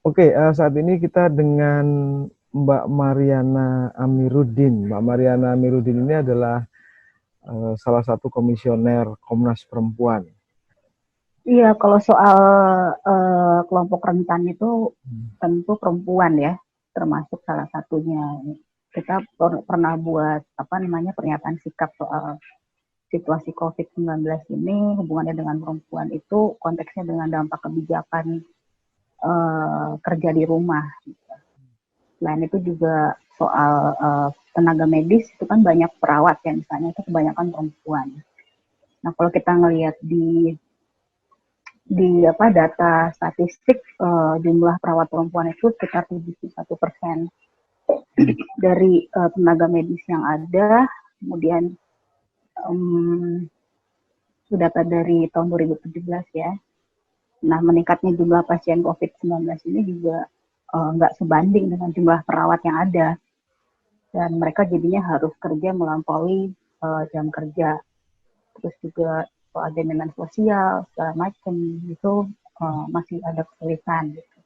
Oke, saat ini kita dengan Mbak Mariana Amiruddin. Mbak Mariana Amiruddin ini adalah salah satu komisioner Komnas Perempuan. Iya, kalau soal kelompok rentan itu tentu perempuan ya, termasuk salah satunya. Kita pernah buat apa namanya pernyataan sikap soal situasi COVID-19 ini hubungannya dengan perempuan itu konteksnya dengan dampak kebijakan kerja di rumah. Selain itu juga soal tenaga medis itu kan banyak perawat ya misalnya itu kebanyakan perempuan. Nah kalau kita ngelihat di apa data statistik jumlah perawat perempuan itu sekitar 71% dari tenaga medis yang ada. Kemudian um, data dari tahun 2017 ya. Nah meningkatnya jumlah pasien COVID-19 ini juga nggak sebanding dengan jumlah perawat yang ada, dan mereka jadinya harus kerja melampaui jam kerja. Terus juga soal jaminan sosial segala macam itu masih ada kesulitan gitu.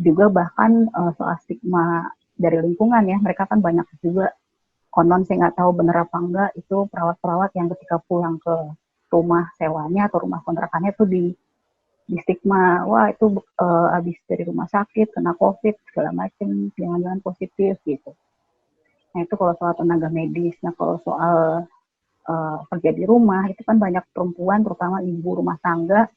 Juga bahkan soal stigma dari lingkungan ya, mereka kan banyak juga konon saya nggak tahu bener apa enggak itu perawat-perawat yang ketika pulang ke rumah sewanya atau rumah kontrakannya tuh di stigma, wah itu habis dari rumah sakit kena covid segala macam, jangan-jangan positif gitu. Nah itu kalau soal tenaga medis. Nah kalau soal kerja di rumah itu kan banyak perempuan terutama ibu rumah tangga,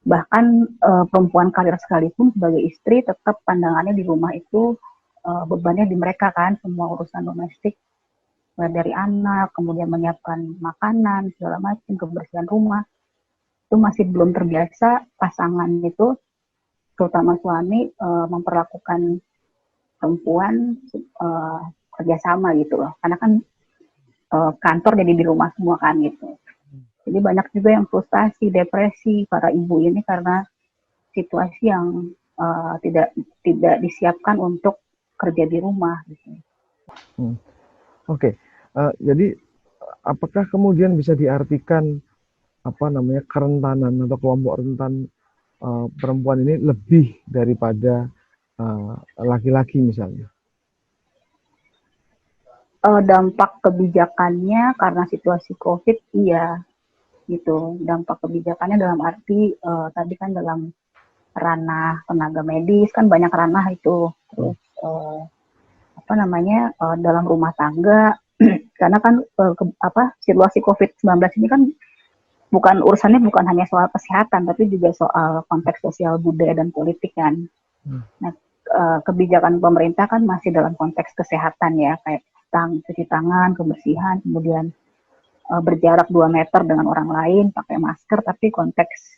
bahkan perempuan karir sekalipun sebagai istri tetap pandangannya di rumah itu bebannya di mereka kan, semua urusan domestik dari anak kemudian menyiapkan makanan segala macam kebersihan rumah itu masih belum terbiasa pasangan itu terutama suami memperlakukan perempuan kerjasama gitu loh, karena kan kantor jadi di rumah semua kan gitu. Jadi banyak juga yang frustasi, depresi para ibu ini karena situasi yang tidak tidak disiapkan untuk kerja di rumah. Gitu. Oke, jadi apakah kemudian bisa diartikan apa namanya kerentanan atau kelompok rentan perempuan ini lebih daripada laki-laki misalnya? Dampak kebijakannya karena situasi COVID, iya gitu. Dampak kebijakannya dalam arti tadi kan dalam ranah tenaga medis kan banyak ranah itu. Terus apa namanya dalam rumah tangga karena kan situasi COVID-19 ini kan bukan urusannya bukan hanya soal kesehatan tapi juga soal konteks sosial budaya dan politik kan. Nah kebijakan pemerintah kan masih dalam konteks kesehatan ya, kayak cuci tangan, kebersihan, kemudian berjarak 2 meter dengan orang lain, pakai masker, tapi konteks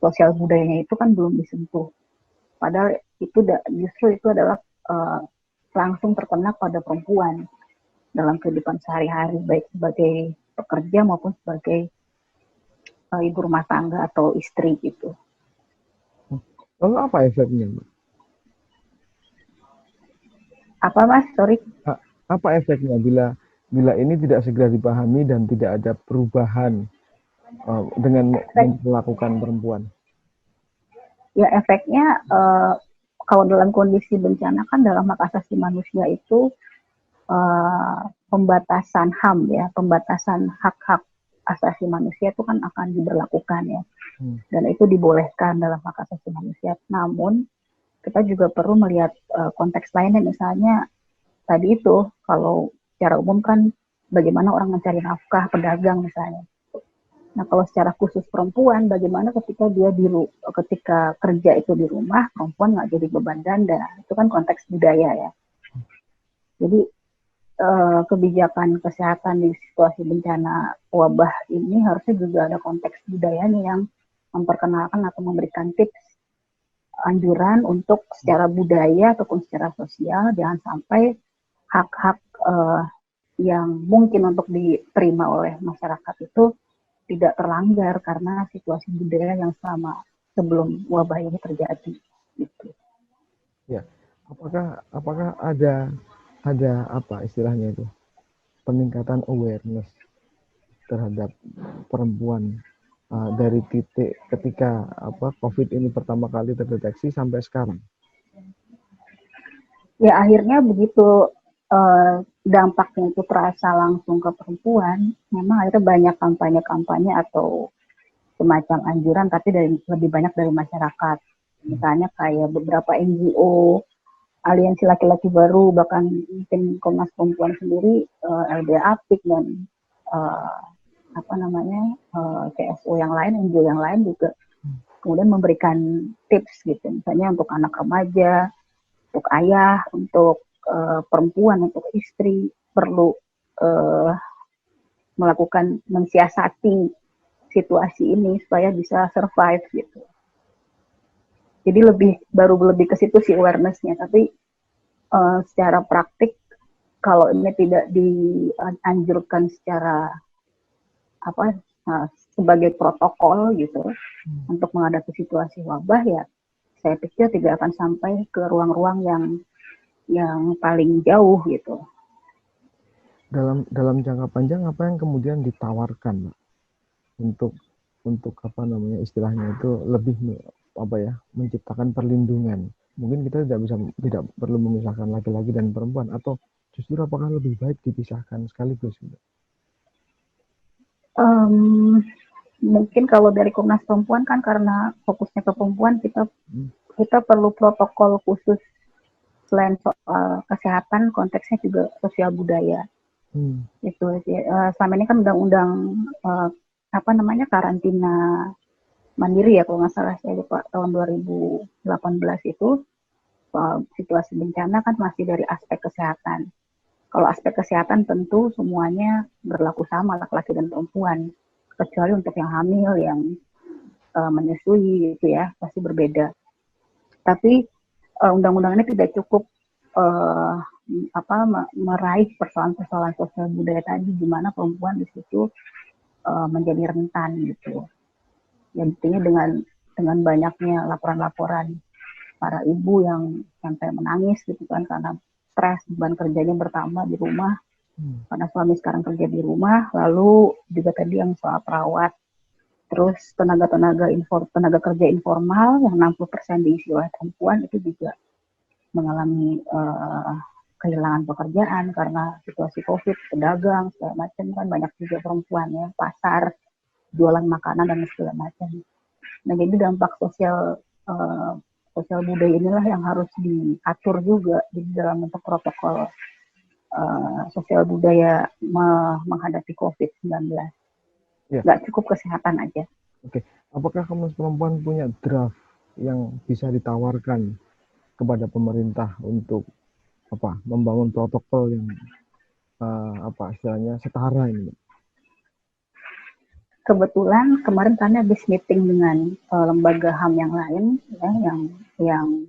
sosial budayanya itu kan belum disentuh. Padahal itu justru itu adalah langsung terkena pada perempuan dalam kehidupan sehari-hari, baik sebagai pekerja maupun sebagai ibu rumah tangga atau istri gitu. Lalu apa efeknya, Mbak? Apa mas? Sorry. Apa efeknya bila ini tidak segera dipahami dan tidak ada perubahan dengan memperlakukan perempuan? Ya efeknya kalau dalam kondisi bencana kan dalam hak asasi manusia itu pembatasan HAM ya, pembatasan hak-hak asasi manusia itu kan akan diberlakukan ya, dan itu dibolehkan dalam hak asasi manusia. Namun kita juga perlu melihat konteks lainnya, misalnya tadi itu kalau secara umum kan bagaimana orang mencari nafkah, pedagang misalnya. Nah kalau secara khusus perempuan, bagaimana ketika ketika kerja itu di rumah, perempuan nggak jadi beban ganda, itu kan konteks budaya ya. Jadi kebijakan kesehatan di situasi bencana wabah ini harusnya juga ada konteks budayanya yang memperkenalkan atau memberikan tips anjuran untuk secara budaya ataupun secara sosial jangan sampai hak-hak yang mungkin untuk diterima oleh masyarakat itu tidak terlanggar karena situasi budaya yang sama sebelum wabah ini terjadi. Gitu. Ya, apakah ada apa istilahnya itu peningkatan awareness terhadap perempuan dari titik ketika COVID ini pertama kali terdeteksi sampai sekarang? Ya akhirnya begitu dampaknya itu terasa langsung ke perempuan, memang akhirnya banyak kampanye-kampanye atau semacam anjuran, tapi lebih banyak dari masyarakat. Misalnya kayak beberapa NGO, aliansi laki-laki baru, bahkan mungkin Komnas Perempuan sendiri, LBH Apik dan CSO yang lain, NGO yang lain juga kemudian memberikan tips gitu, misalnya untuk anak remaja, untuk ayah, untuk perempuan, untuk istri perlu melakukan mensiasati situasi ini supaya bisa survive gitu. Jadi lebih ke situ sih awareness-nya, tapi secara praktik kalau ini tidak dianjurkan secara sebagai protokol gitu untuk menghadapi situasi wabah, ya saya pikir tidak akan sampai ke ruang-ruang yang paling jauh gitu. Dalam jangka panjang apa yang kemudian ditawarkan, Mbak, untuk istilahnya itu lebih menciptakan perlindungan? Mungkin kita tidak perlu memisahkan laki-laki dan perempuan, atau justru apakah lebih baik dipisahkan sekaligus? Mungkin kalau dari Komnas Perempuan kan karena fokusnya ke perempuan, kita perlu protokol khusus selain soal kesehatan, konteksnya juga sosial budaya. Itu selama ini kan undang-undang karantina mandiri ya kalau nggak salah, saya lupa, tahun 2018 itu situasi bencana kan masih dari aspek kesehatan. Kalau aspek kesehatan tentu semuanya berlaku sama, laki-laki dan perempuan, kecuali untuk yang hamil, yang menyusui gitu ya, pasti berbeda. Tapi undang-undang ini tidak cukup meraih persoalan-persoalan sosial budaya tadi, di mana perempuan di situ menjadi rentan gitu. Ya buktinya dengan banyaknya laporan-laporan para ibu yang sampai menangis gitu kan, karena stres, beban kerjanya bertambah di rumah, karena suami sekarang kerja di rumah, lalu juga tadi yang soal perawat, terus tenaga kerja informal yang 60% diisi oleh perempuan, itu juga mengalami kehilangan pekerjaan karena situasi COVID, pedagang segala macam kan banyak juga perempuan ya, pasar, jualan makanan dan segala macam. Nah jadi dampak sosial budaya inilah yang harus diatur juga di dalam bentuk protokol sosial budaya menghadapi COVID-19. Ya. Nggak cukup kesehatan aja. Oke. Apakah Komnas Perempuan punya draft yang bisa ditawarkan kepada pemerintah untuk membangun protokol yang istilahnya setara ini? Kebetulan kemarin kami habis meeting dengan lembaga HAM yang lain ya, yang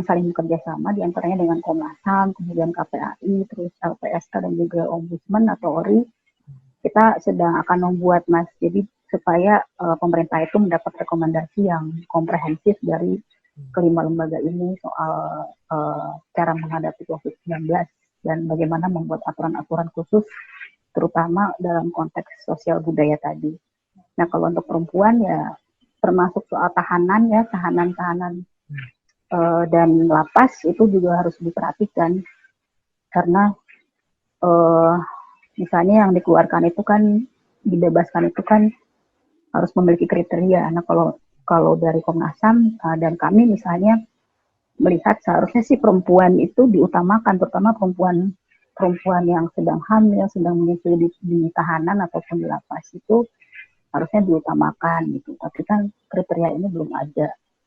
saling bekerjasama, diantaranya dengan Komnas HAM, kemudian KPAI, terus LPSK dan juga Ombudsman atau ORI. Kita sedang akan membuat jadi supaya pemerintah itu mendapat rekomendasi yang komprehensif dari kelima lembaga ini soal cara menghadapi COVID-19 dan bagaimana membuat aturan-aturan khusus terutama dalam konteks sosial budaya tadi. Nah kalau untuk perempuan ya termasuk soal tahanan dan lapas itu juga harus diperhatikan, karena misalnya yang dikeluarkan itu kan, dibebaskan itu kan harus memiliki kriteria. Nah kalau dari Komnas HAM dan kami misalnya melihat seharusnya sih perempuan itu diutamakan, terutama perempuan yang sedang hamil, sedang menyusui di tahanan ataupun di lapas, itu harusnya diutamakan gitu. Tapi kan kriteria ini belum ada.